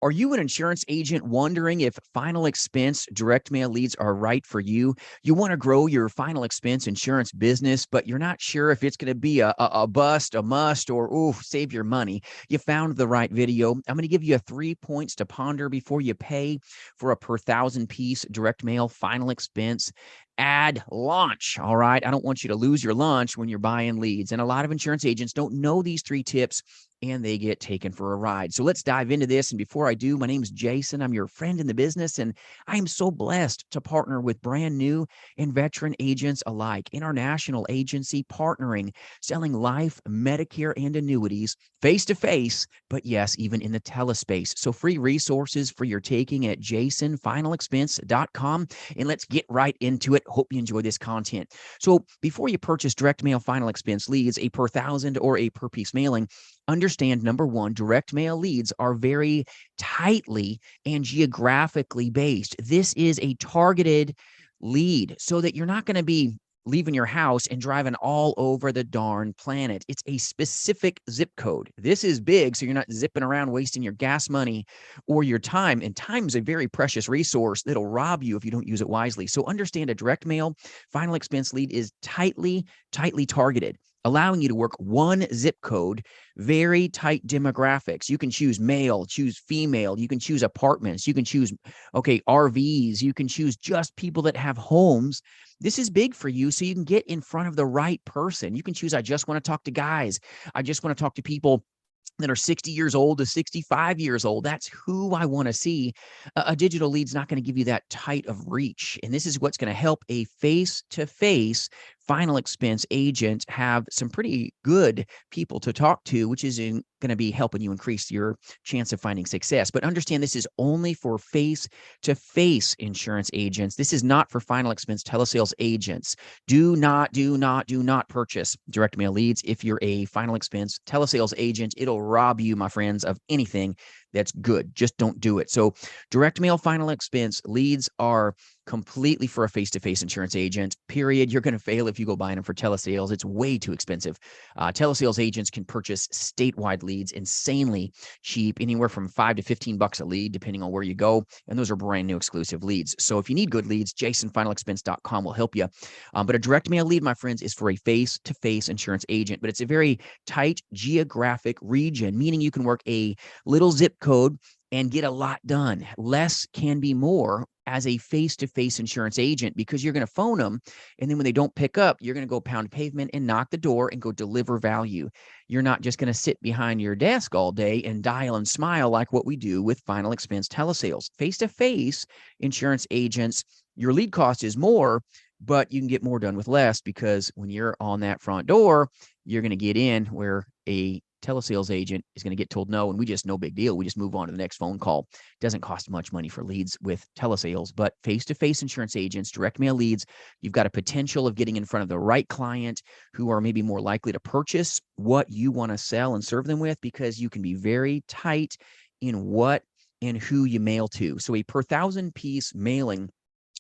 Are you an insurance agent wondering if final expense direct mail leads are right for you? You want to grow your final expense insurance business, but you're not sure if it's going to be a bust, a must, or save your money. You found the right video. I'm going to give you 3 points to ponder before you pay for a per thousand piece direct mail final expense ad launch. All right. I don't want you to lose your lunch when you're buying leads. And a lot of insurance agents don't know these 3 tips and they get taken for a ride. So let's dive into this. And before I do, my name is Jason. I'm your friend in the business, and I am so blessed to partner with brand new and veteran agents alike in our national agency, partnering, selling life, Medicare, and annuities face to face, but yes, even in the telespace. So free resources for your taking at jasonfinalexpense.com. And let's get right into it. Hope you enjoy this content. So before you purchase direct mail final expense leads, a per thousand or a per piece mailing, understand, number one, direct mail leads are very tightly and geographically based. This is a targeted lead so that you're not going to be leaving your house and driving all over the darn planet. It's a specific zip code. This is big, so you're not zipping around wasting your gas money or your time. And time is a very precious resource that'll rob you if you don't use it wisely. So understand, a direct mail final expense lead is tightly targeted, allowing you to work one zip code, very tight demographics. You can choose male, choose female, you can choose apartments, you can choose, RVs, you can choose just people that have homes. This is big for you, so you can get in front of the right person. You can choose, I just want to talk to guys. I just want to talk to people that are 60 years old to 65 years old. That's who I want to see. A digital lead's not going to give you that tight of reach. And this is what's going to help a face-to-face final expense agent have some pretty good people to talk to, which is going to be helping you increase your chance of finding success. But understand, this is only for face-to-face insurance agents. This is not for final expense telesales agents. Do not purchase direct mail leads if you're a final expense telesales agent. It'll rob you, my friends, of anything that's good. Just don't do it. So direct mail final expense leads are completely for a face-to-face insurance agent, period. You're going to fail if you go buying them for telesales. It's way too expensive. Telesales agents can purchase statewide leads insanely cheap, anywhere from $5 to $15 a lead, depending on where you go. And those are brand new exclusive leads. So if you need good leads, jasonfinalexpense.com will help you. But a direct mail lead, my friends, is for a face-to-face insurance agent, but it's a very tight geographic region, meaning you can work a little zip code and get a lot done. Less can be more as a face-to-face insurance agent, because you're going to phone them, and then when they don't pick up, you're going to go pound pavement and knock the door and go deliver value. You're not just going to sit behind your desk all day and dial and smile like what we do with final expense telesales. Face-to-face insurance agents, your lead cost is more, but you can get more done with less, because when you're on that front door, you're going to get in where a telesales agent is going to get told no, and we just, no big deal. We just move on to the next phone call. Doesn't cost much money for leads with telesales, but face-to-face insurance agents, direct mail leads, you've got a potential of getting in front of the right client who are maybe more likely to purchase what you want to sell and serve them with, because you can be very tight in what and who you mail to. So a per thousand piece mailing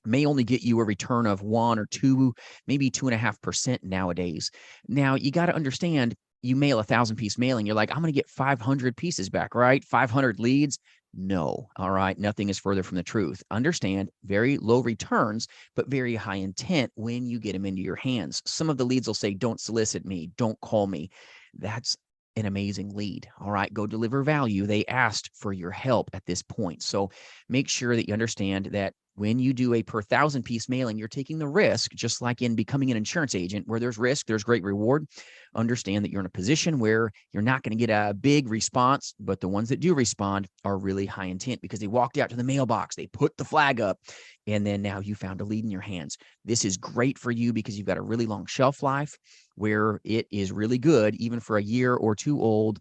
may only get you a return of 1 or 2, maybe 2.5% nowadays. Now, you got to understand, you mail 1,000-piece mailing, you're like, I'm going to get 500 pieces back, right? 500 leads. No. All right. Nothing is further from the truth. Understand, very low returns, but very high intent when you get them into your hands. Some of the leads will say, don't solicit me, don't call me. That's an amazing lead. All right. Go deliver value. They asked for your help at this point. So make sure that you understand that when you do a per 1,000-piece mailing, you're taking the risk, just like in becoming an insurance agent, where there's risk, there's great reward. Understand that you're in a position where you're not going to get a big response, but the ones that do respond are really high intent, because they walked out to the mailbox, they put the flag up, and then now you found a lead in your hands. This is great for you because you've got a really long shelf life where it is really good, even for a year or two old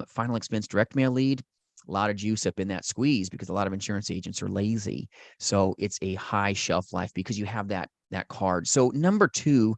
final expense direct mail lead. A lot of juice up in that squeeze, because a lot of insurance agents are lazy. So it's a high shelf life because you have that card. So number 2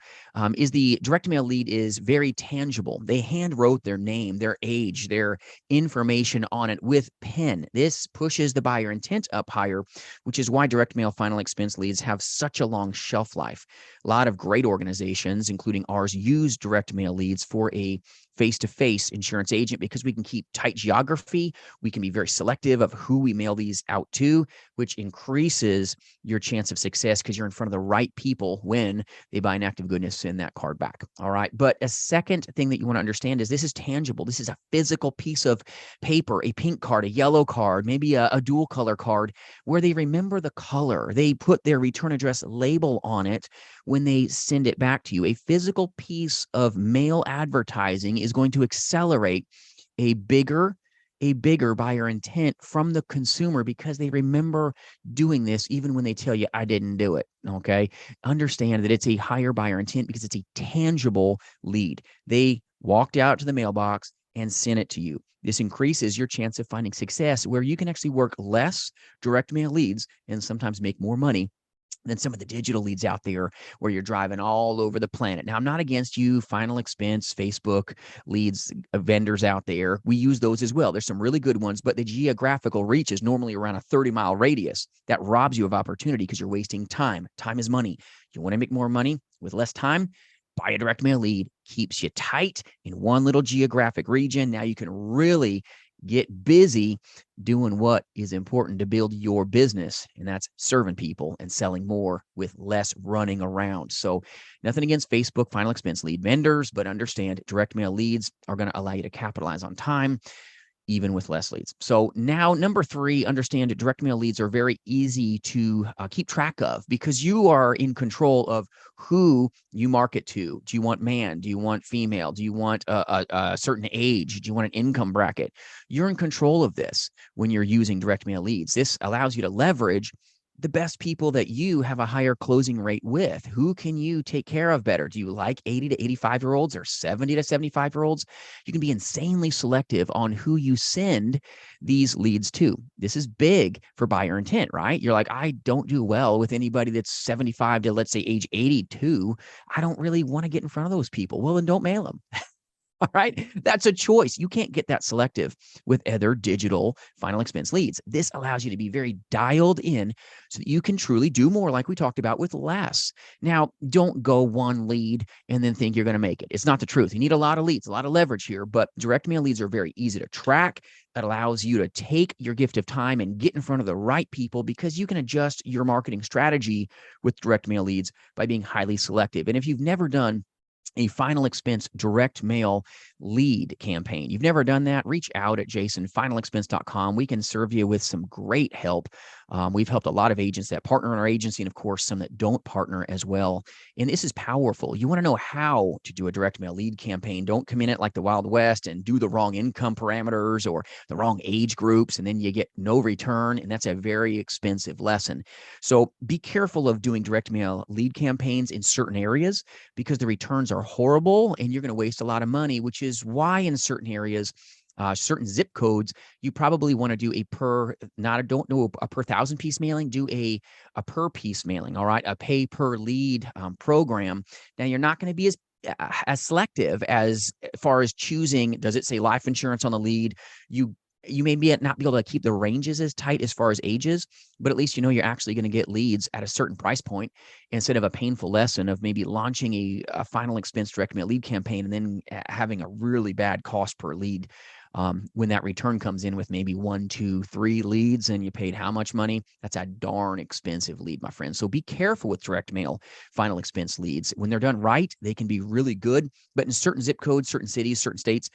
is the direct mail lead is very tangible. They hand wrote their name, their age, their information on it with pen. This pushes the buyer intent up higher, which is why direct mail final expense leads have such a long shelf life. A lot of great organizations, including ours, use direct mail leads for a face-to-face insurance agent because we can keep tight geography. We can be very selective of who we mail these out to, which increases your chance of success because you're in front of the right people when they buy an act of goodness, send that card back. All right. But a second thing that you want to understand is this is tangible. This is a physical piece of paper, a pink card, a yellow card, maybe a dual color card where they remember the color. They put their return address label on it when they send it back to you. A physical piece of mail advertising is going to accelerate a bigger buyer intent from the consumer because they remember doing this even when they tell you I didn't do it. Okay. Understand that it's a higher buyer intent because it's a tangible lead. They walked out to the mailbox and sent it to you. This increases your chance of finding success where you can actually work less direct mail leads and sometimes make more money than some of the digital leads out there where you're driving all over the planet. Now, I'm not against you, final expense, Facebook leads, vendors out there. We use those as well. There's some really good ones, but the geographical reach is normally around a 30-mile radius. That robs you of opportunity because you're wasting time. Time is money. You want to make more money with less time? Buy a direct mail lead, keeps you tight in one little geographic region. Now you can really get busy doing what is important to build your business, and that's serving people and selling more with less running around. So nothing against Facebook final expense lead vendors, but understand direct mail leads are going to allow you to capitalize on time even with less leads. So now number 3, understand direct mail leads are very easy to keep track of because you are in control of who you market to. Do you want man? Do you want female? Do you want a certain age? Do you want an income bracket? You're in control of this when you're using direct mail leads. This allows you to leverage the best people that you have a higher closing rate with. Who can you take care of better? Do you like 80 to 85-year-olds or 70 to 75-year-olds? You can be insanely selective on who you send these leads to. This is big for buyer intent, right? You're like, I don't do well with anybody that's 75 to, let's say, age 82. I don't really want to get in front of those people. Well, then don't mail them. All right. That's a choice. You can't get that selective with other digital final expense leads. This allows you to be very dialed in so that you can truly do more, like we talked about, with less. Now, don't go one lead and then think you're going to make it. It's not the truth. You need a lot of leads, a lot of leverage here, but direct mail leads are very easy to track. That allows you to take your gift of time and get in front of the right people because you can adjust your marketing strategy with direct mail leads by being highly selective. And if you've never done a final expense direct mail lead campaign. You've never done that? Reach out at jasonfinalexpense.com. We can serve you with some great help. We've helped a lot of agents that partner in our agency and, of course, some that don't partner as well. And this is powerful. You want to know how to do a direct mail lead campaign. Don't come in it like the Wild West and do the wrong income parameters or the wrong age groups, and then you get no return. And that's a very expensive lesson. So be careful of doing direct mail lead campaigns in certain areas because the returns are horrible and you're going to waste a lot of money, which is why in certain areas, certain zip codes, you probably want to do a per 1,000 piece mailing, do a per piece mailing. All right. A pay per lead program. Now you're not going to be as selective as far as choosing, does it say life insurance on the lead? You may not be able to keep the ranges as tight as far as ages, but at least you know you're actually going to get leads at a certain price point instead of a painful lesson of maybe launching a final expense direct mail lead campaign and then having a really bad cost per lead. When that return comes in with maybe 1, 2, 3 leads and you paid how much money? That's a darn expensive lead, my friend. So be careful with direct mail final expense leads. When they're done right, they can be really good. But in certain zip codes, certain cities, certain states,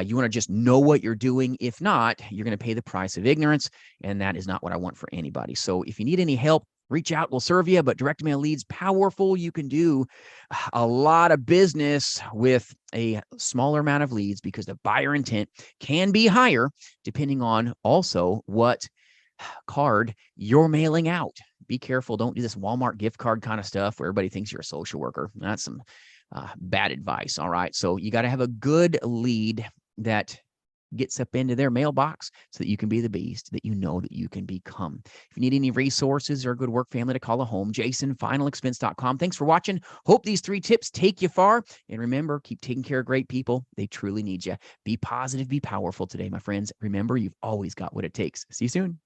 you want to just know what you're doing. If not, you're going to pay the price of ignorance. And that is not what I want for anybody. So if you need any help, reach out, we'll serve you. But direct mail leads, powerful. You can do a lot of business with a smaller amount of leads because the buyer intent can be higher depending on also what card you're mailing out. Be careful. Don't do this Walmart gift card kind of stuff where everybody thinks you're a social worker. That's some bad advice. All right. So you got to have a good lead that gets up into their mailbox so that you can be the beast that you know that you can become. If you need any resources or a good work family to call a home, jasonfinalexpense.com. Thanks for watching. Hope these 3 tips take you far. And remember, keep taking care of great people. They truly need you. Be positive, be powerful today, my friends. Remember, you've always got what it takes. See you soon.